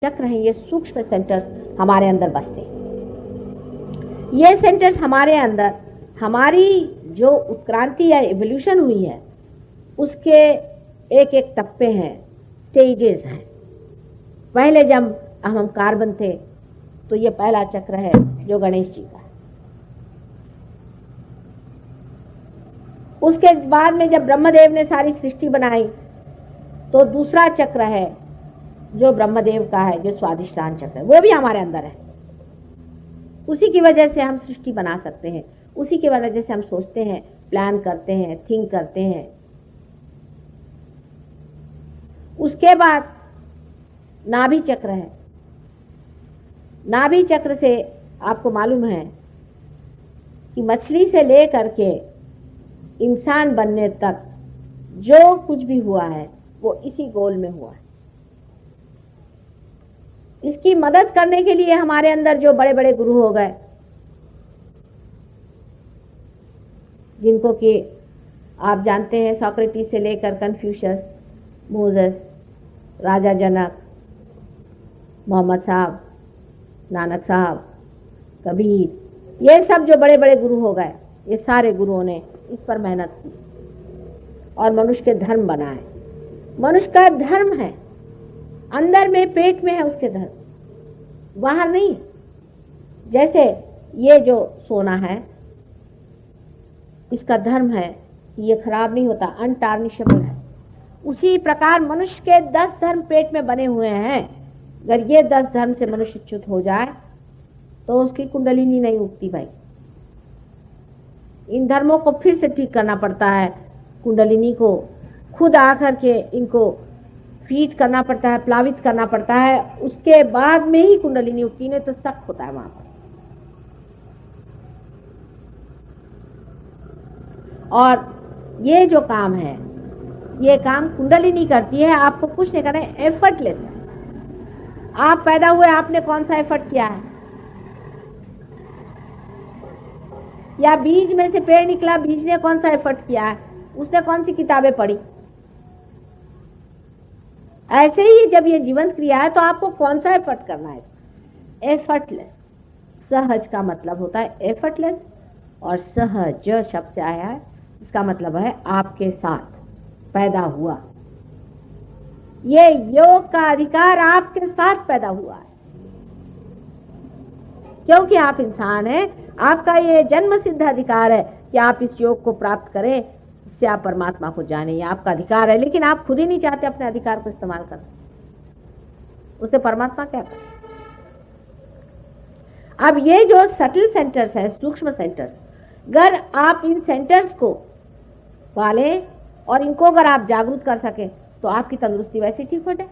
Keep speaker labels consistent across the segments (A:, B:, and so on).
A: चक्र हैं, ये सूक्ष्म सेंटर्स हमारे अंदर बसते हैं। ये सेंटर्स हमारे अंदर हमारी जो उत्क्रांति या एवोल्यूशन हुई है उसके एक एक टप्पे हैं, स्टेजेस हैं। पहले जब हम कार्बन थे तो ये पहला चक्र है जो गणेश जी का है। उसके बाद में जब ब्रह्मदेव ने सारी सृष्टि बनाई तो दूसरा चक्र है जो ब्रह्मदेव का है, जो स्वाधिष्ठान चक्र है, वो भी हमारे अंदर है। उसी की वजह से हम सृष्टि बना सकते हैं, उसी की वजह से हम सोचते हैं, प्लान करते हैं, थिंक करते हैं। उसके बाद नाभि चक्र है। नाभि चक्र से आपको मालूम है कि मछली से लेकर के इंसान बनने तक जो कुछ भी हुआ है वो इसी गोल में हुआ है। इसकी मदद करने के लिए हमारे अंदर जो बड़े बड़े गुरु हो गए, जिनको कि आप जानते हैं, सोक्रेटिस से लेकर कन्फ्यूशियस, मोसेस, राजा जनक, मोहम्मद साहब, नानक साहब, कबीर, ये सब जो बड़े बड़े गुरु हो गए, ये सारे गुरुओं ने इस पर मेहनत की और मनुष्य के धर्म बनाए। मनुष्य का धर्म है, अंदर में, पेट में है उसके धर्म, बाहर नहीं है। जैसे ये जो सोना है, इसका धर्म है कि ये खराब नहीं होता, अनटार्निशेबल है। उसी प्रकार मनुष्य के 10 धर्म पेट में बने हुए हैं। अगर ये 10 धर्म से मनुष्य च्युत हो जाए तो उसकी कुंडलिनी नहीं उगती भाई। इन धर्मों को फिर से ठीक करना पड़ता है, कुंडलिनी को खुद आकर के इनको फीड करना पड़ता है, प्लावित करना पड़ता है, उसके बाद में ही कुंडलिनी उठती, नहीं तो सख्त होता है वहां पर। और ये जो काम है, ये काम कुंडलिनी करती है, आपको कुछ नहीं करना है, एफर्टलेस है। आप पैदा हुए, आपने कौन सा एफर्ट किया है? या बीज में से पेड़ निकला, बीज ने कौन सा एफर्ट किया है? उसने कौन सी किताबें पढ़ी? ऐसे ही जब ये जीवंत क्रिया है तो आपको कौन सा एफर्ट करना है? एफर्टलेस। सहज का मतलब होता है एफर्टलेस, और सहज शब्द से आया है, इसका मतलब है आपके साथ पैदा हुआ। ये योग का अधिकार आपके साथ पैदा हुआ है, क्योंकि आप इंसान हैं। आपका ये जन्म सिद्ध अधिकार है कि आप इस योग को प्राप्त करें, इससे आप परमात्मा को जाने, ये आपका अधिकार है। लेकिन आप खुद ही नहीं चाहते अपने अधिकार को इस्तेमाल करना, उसे परमात्मा क्या करे? अब ये जो सटल सेंटर्स है, सूक्ष्म सेंटर्स, अगर आप इन सेंटर्स को पालें और इनको अगर आप जागरूक कर सकें तो आपकी तंदुरुस्ती वैसे ठीक हो जाए।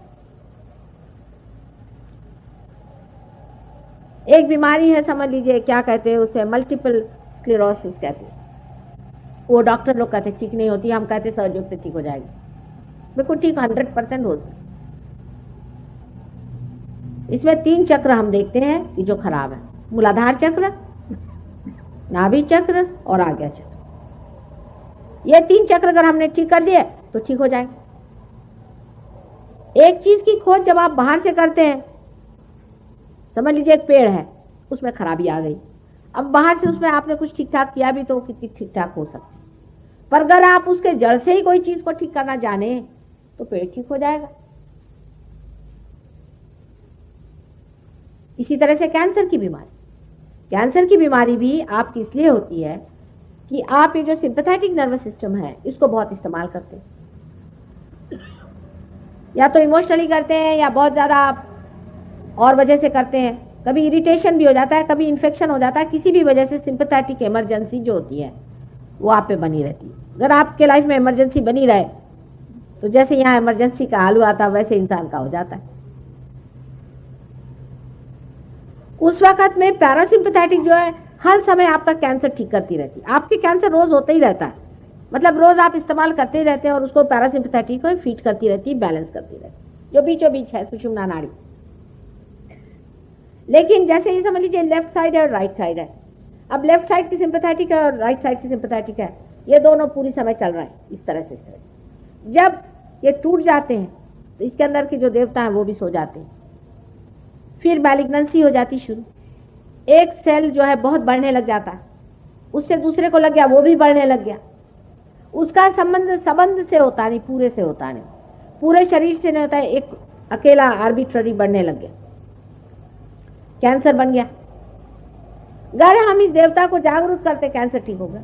A: एक बीमारी है, समझ लीजिए, क्या कहते हैं उसे, मल्टीपल स्क्लेरोसिस कहते हैं। वो डॉक्टर लोग कहते ठीक नहीं होती, हम कहते सहयोग से ठीक हो जाएगी। बिल्कुल ठीक, 100% हो सकती। इसमें 3 चक्र हम देखते हैं कि जो खराब है, मूलाधार चक्र, नाभि चक्र और आज्ञा चक्र। ये 3 चक्र अगर हमने ठीक कर दिए तो ठीक हो जाएंगे। एक चीज की खोज जब आप बाहर से करते हैं, समझ लीजिए एक पेड़ है, उसमें खराबी आ गई, अब बाहर से उसमें आपने कुछ ठीक ठाक किया भी तो कितनी ठीक ठाक हो सकती, पर अगर आप उसके जड़ से ही कोई चीज को ठीक करना जाने तो पेड़ ठीक हो जाएगा। इसी तरह से कैंसर की बीमारी भी आपकी इसलिए होती है कि आप ये जो सिंपैथेटिक नर्वस सिस्टम है इसको बहुत इस्तेमाल करते हैं, या तो इमोशनली करते हैं या बहुत ज्यादा आप और वजह से करते हैं। कभी इरिटेशन भी हो जाता है, कभी इन्फेक्शन हो जाता है, किसी भी वजह से सिंपैथेटिक इमरजेंसी जो होती है वो आप पे बनी रहती है। अगर आपके लाइफ में इमरजेंसी बनी रहे तो जैसे यहाँ इमरजेंसी का आलू आता वैसे इंसान का हो जाता है। उस वक्त में पैरासिम्पैथेटिक जो है हर समय आपका कैंसर ठीक करती रहती है। आपके कैंसर रोज होता ही रहता है, मतलब रोज आप इस्तेमाल करते ही रहते हैं और उसको पैरासिम्पैथेटिक को फीड करती रहती है, बैलेंस करती रहती है, जो बीचों बीच है सुषुम्ना नाड़ी। लेकिन जैसे ही समझ लीजिए लेफ्ट साइड है और राइट साइड है, अब लेफ्ट साइड की सिंपैथेटिक है और राइट साइड की सिंपैथेटिक है, ये दोनों पूरी समय चल रहा है इस तरह से। जब ये टूट जाते हैं तो इसके अंदर के जो देवता हैं वो भी सो जाते हैं, फिर मैलिग्नेंसी हो जाती शुरू। एक सेल जो है बहुत बढ़ने लग जाता है, उससे दूसरे को लग गया, वो भी बढ़ने लग गया। उसका संबंध से होता नहीं, पूरे से होता नहीं, पूरे शरीर से नहीं होता है, एक अकेला आर्बिट्ररी बढ़ने लग गया, कैंसर बन गया। अगर हम इस देवता को जागरूक करते, कैंसर ठीक हो गया।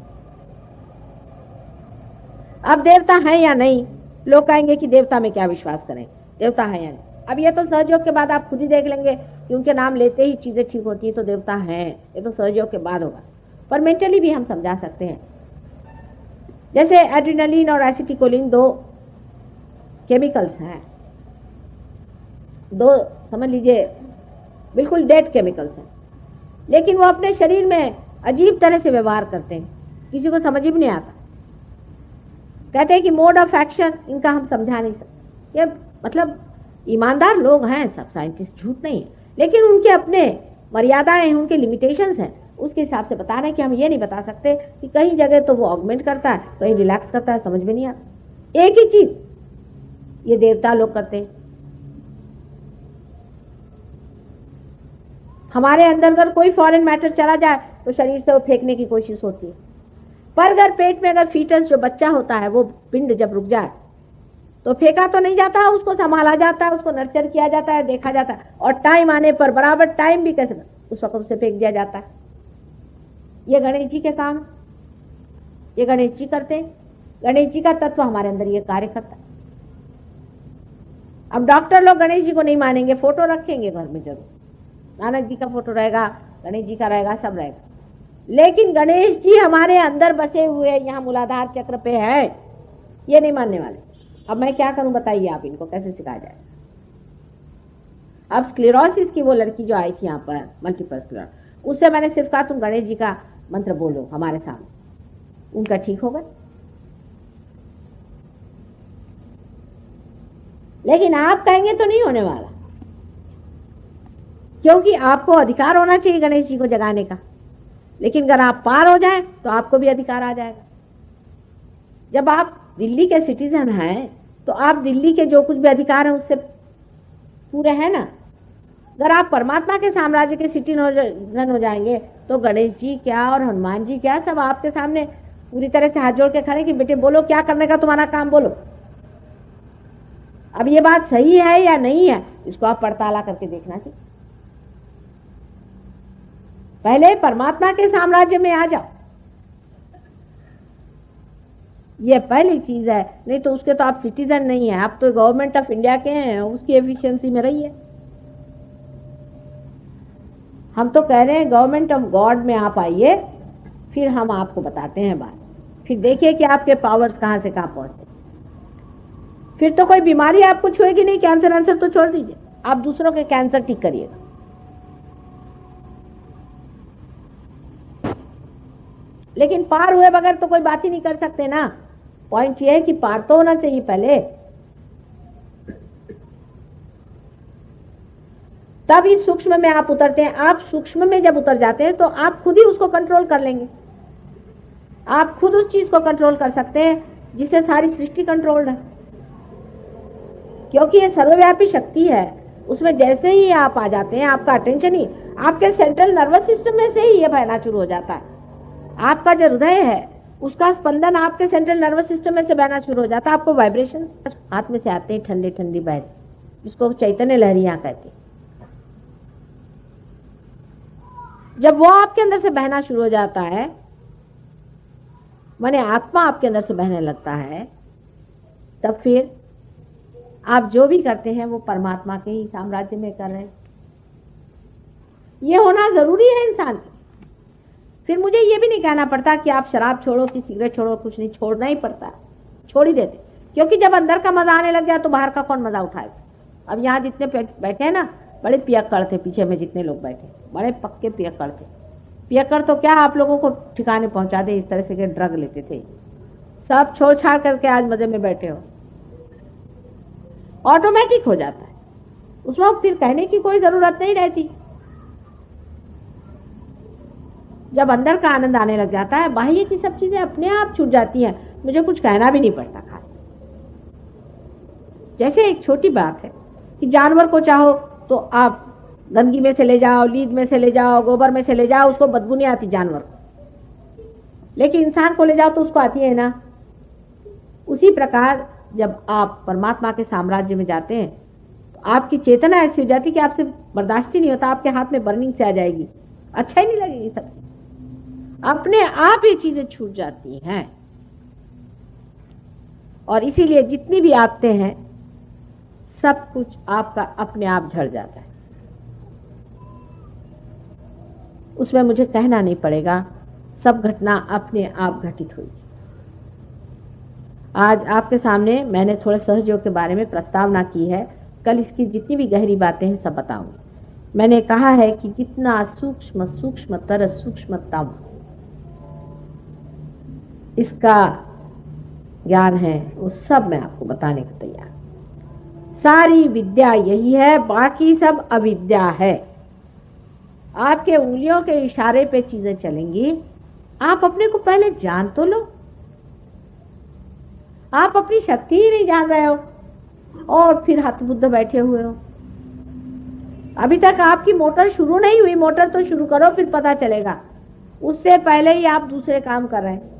A: अब देवता है या नहीं, लोग कहेंगे कि देवता में क्या विश्वास करें, देवता है या नहीं। अब ये तो सहयोग के बाद आप खुद ही देख लेंगे कि उनके नाम लेते ही चीजें ठीक होती है, तो देवता हैं, ये तो सहयोग के बाद होगा। पर मेंटली भी हम समझा सकते हैं। जैसे एड्रेनलिन और एसिटिकोलिन दो केमिकल्स हैं, दो समझ लीजिए बिल्कुल डेड केमिकल्स हैं, लेकिन वो अपने शरीर में अजीब तरह से व्यवहार करते हैं, किसी को समझ ही नहीं आता। कहते हैं कि मोड ऑफ एक्शन इनका हम समझा नहीं सकते। ये मतलब ईमानदार लोग हैं सब, साइंटिस्ट झूठ नहीं है, लेकिन उनके अपने मर्यादाएं हैं, उनके लिमिटेशंस हैं, उसके हिसाब से बता रहे हैं कि हम ये नहीं बता सकते कि कहीं जगह तो वो ऑगमेंट करता है, कहीं रिलैक्स करता है, समझ में नहीं आता। एक ही चीज ये देवता लोग करते हैं। हमारे अंदर अगर कोई फॉरेन मैटर चला जाए तो शरीर से वो फेंकने की कोशिश होती है, पर अगर पेट में अगर फीटस जो बच्चा होता है, वो पिंड जब रुक जाए तो फेंका तो नहीं जाता, उसको संभाला जाता है, उसको नर्चर किया जाता है, देखा जाता है, और टाइम आने पर बराबर टाइम भी कैसे उस वक्त उसे फेंक दिया जाता है। ये गणेश जी के काम, ये गणेश जी करते हैं। गणेश जी का तत्व हमारे अंदर ये कार्य करता है। अब डॉक्टर लोग गणेश जी को नहीं मानेंगे, फोटो रखेंगे घर में जरूर, नानक जी का फोटो रहेगा, गणेश जी का रहेगा, सब रहेगा, लेकिन गणेश जी हमारे अंदर बसे हुए यहाँ मूलाधार चक्र पे है, ये नहीं मानने वाले। अब मैं क्या करूं बताइए, आप इनको कैसे सिखाया जाए। अब स्क्लेरोसिस की वो लड़की जो आई थी यहाँ पर, मल्टीपल स्क्लेरोसिस, उससे मैंने सिर्फ कहा तुम गणेश जी का मंत्र बोलो हमारे सामने, उनका ठीक होगा। लेकिन आप कहेंगे तो नहीं होने वाला, क्योंकि आपको अधिकार होना चाहिए गणेश जी को जगाने का, लेकिन अगर आप पार हो जाए तो आपको भी अधिकार आ जाएगा। जब आप दिल्ली के सिटीजन हैं तो आप दिल्ली के जो कुछ भी अधिकार है उससे पूरे हैं ना। अगर आप परमात्मा के साम्राज्य के सिटीजन हो जाएंगे तो गणेश जी क्या और हनुमान जी क्या, सब आपके सामने पूरी तरह से हाथ जोड़ के खड़े कि बेटे बोलो क्या करने का तुम्हारा काम, बोलो। अब ये बात सही है या नहीं है, इसको आप पड़ताला करके देखना चाहिए। पहले परमात्मा के साम्राज्य में आ जाओ, ये पहली चीज है। नहीं तो उसके तो आप सिटीजन नहीं है, आप तो गवर्नमेंट ऑफ इंडिया के हैं, उसकी एफिशिएंसी में रहिए। हम तो कह रहे हैं गवर्नमेंट ऑफ गॉड में आप आइए, फिर हम आपको बताते हैं बात, फिर देखिए कि आपके पावर्स कहां से कहां पहुंचते। फिर तो कोई बीमारी आपको छुएगी नहीं, कैंसर आंसर तो छोड़ दीजिए, आप दूसरों के कैंसर ठीक करिएगा। लेकिन पार हुए बगैर तो कोई बात ही नहीं कर सकते ना। पॉइंट ये है कि पार तो होना चाहिए पहले, तब इस सूक्ष्म में आप उतरते हैं। आप सूक्ष्म में जब उतर जाते हैं तो आप खुद ही उसको कंट्रोल कर लेंगे, आप खुद उस चीज को कंट्रोल कर सकते हैं जिससे सारी सृष्टि कंट्रोल्ड है, क्योंकि ये सर्वव्यापी शक्ति है। उसमें जैसे ही आप आ जाते हैं, आपका अटेंशन ही आपके सेंट्रल नर्वस सिस्टम में से ही ये बहना शुरू हो जाता है। आपका जो हृदय है उसका स्पंदन आपके सेंट्रल नर्वस सिस्टम में से बहना शुरू हो जाता है। आपको वाइब्रेशन हाथ में से आते हैं, ठंडी ठंडी बहरी, जिसको चैतन्य लहरियां कहते हैं। जब वो आपके अंदर से बहना शुरू हो जाता है, माने आत्मा आपके अंदर से बहने लगता है, तब फिर आप जो भी करते हैं वो परमात्मा के ही साम्राज्य में कर रहे हैं। ये होना जरूरी है इंसान के। फिर मुझे ये भी नहीं कहना पड़ता कि आप शराब छोड़ो कि सिगरेट छोड़ो, कुछ नहीं, छोड़ना ही पड़ता, छोड़ ही देते, क्योंकि जब अंदर का मजा आने लग गया तो बाहर का कौन मजा उठाएगा। अब यहाँ जितने बैठे हैं ना, बड़े पियक्कड़ थे, पीछे में जितने लोग बैठे बड़े पक्के पियक्कड़ थे। पियक्कड़ तो क्या आप लोगों को ठिकाने पहुंचा दे, इस तरह से के ड्रग लेते थे, सब छोड़ छाड़ करके आज मजे में बैठे हो। ऑटोमेटिक हो जाता है, उसमें फिर कहने की कोई जरूरत नहीं रहती। जब अंदर का आनंद आने लग जाता है, बाह्य की सब चीजें अपने आप छूट जाती हैं, मुझे कुछ कहना भी नहीं पड़ता खास। जैसे एक छोटी बात है कि जानवर को चाहो तो आप गंदगी में से ले जाओ, लीद में से ले जाओ, गोबर में से ले जाओ, उसको बदबू नहीं आती जानवर को, लेकिन इंसान को ले जाओ तो उसको आती है ना। उसी प्रकार जब आप परमात्मा के साम्राज्य में जाते हैं तो आपकी चेतना ऐसी हो जाती कि आपसे बर्दाश्त ही नहीं होता, आपके हाथ में बर्निंग से आ जाएगी, अच्छा ही नहीं लगेगी, सब अपने आप ये चीजें छूट जाती हैं। और इसीलिए जितनी भी आते हैं सब कुछ आपका अपने आप झड़ जाता है, उसमें मुझे कहना नहीं पड़ेगा, सब घटना अपने आप घटित हुई। आज आपके सामने मैंने थोड़े सहयोग के बारे में प्रस्तावना की है, कल इसकी जितनी भी गहरी बातें हैं सब बताऊंगी। मैंने कहा है कि जितना सूक्ष्म सूक्ष्मतर सूक्ष्मतम इसका ज्ञान है वो सब मैं आपको बताने को तैयार। सारी विद्या यही है, बाकी सब अविद्या है। आपके उंगलियों के इशारे पे चीजें चलेंगी, आप अपने को पहले जान तो लो। आप अपनी शक्ति ही नहीं जान रहे हो और फिर हतबुद्ध बैठे हुए हो। अभी तक आपकी मोटर शुरू नहीं हुई, मोटर तो शुरू करो फिर पता चलेगा, उससे पहले ही आप दूसरे काम कर रहे हैं।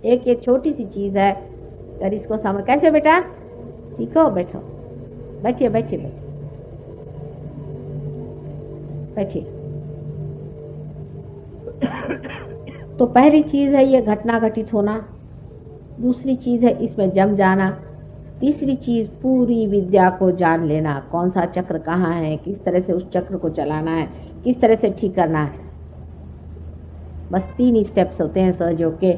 A: एक ये छोटी सी चीज है, अगर इसको समझ, कैसे बेटा सीखो, बैठो, बैठिए बैठिए बैठिए बैठिए। तो पहली चीज है ये घटना घटित होना, दूसरी चीज है इसमें जम जाना, तीसरी चीज पूरी विद्या को जान लेना, कौन सा चक्र कहाँ है, किस तरह से उस चक्र को चलाना है, किस तरह से ठीक करना है। बस 3 स्टेप्स होते हैं सहयोग के,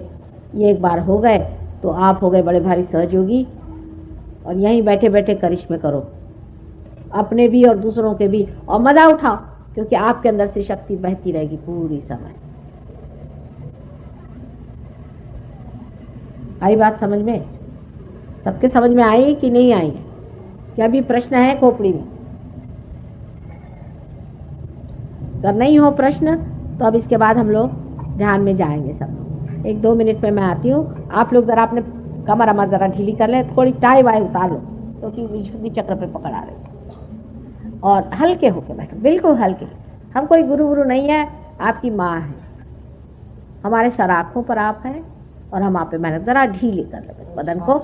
A: ये एक बार हो गए तो आप हो गए बड़े भारी सहयोगी। और यहीं बैठे बैठे करिश्मे करो, अपने भी और दूसरों के भी, और मजा उठाओ, क्योंकि आपके अंदर से शक्ति बहती रहेगी पूरी समय। आई बात समझ में? सबके समझ में आई कि नहीं आई? क्या भी प्रश्न है खोपड़ी में? अगर नहीं हो प्रश्न तो अब इसके बाद हम लोग ध्यान में जाएंगे सब। 1-2 मिनट में मैं आती हूँ। आप लोग जरा अपने कमर अमर जरा ढीली कर ले, थोड़ी टाई वाई उतार लो, क्योंकि विशुद्धि चक्र पे पकड़ आ रहे, और हल्के होके बैठो, बिल्कुल हल्के। हम कोई गुरु गुरु नहीं है, आपकी माँ है, हमारे सर आंखों पर आप हैं और हम आप पे मेहनत, जरा ढीली कर ले बदन को।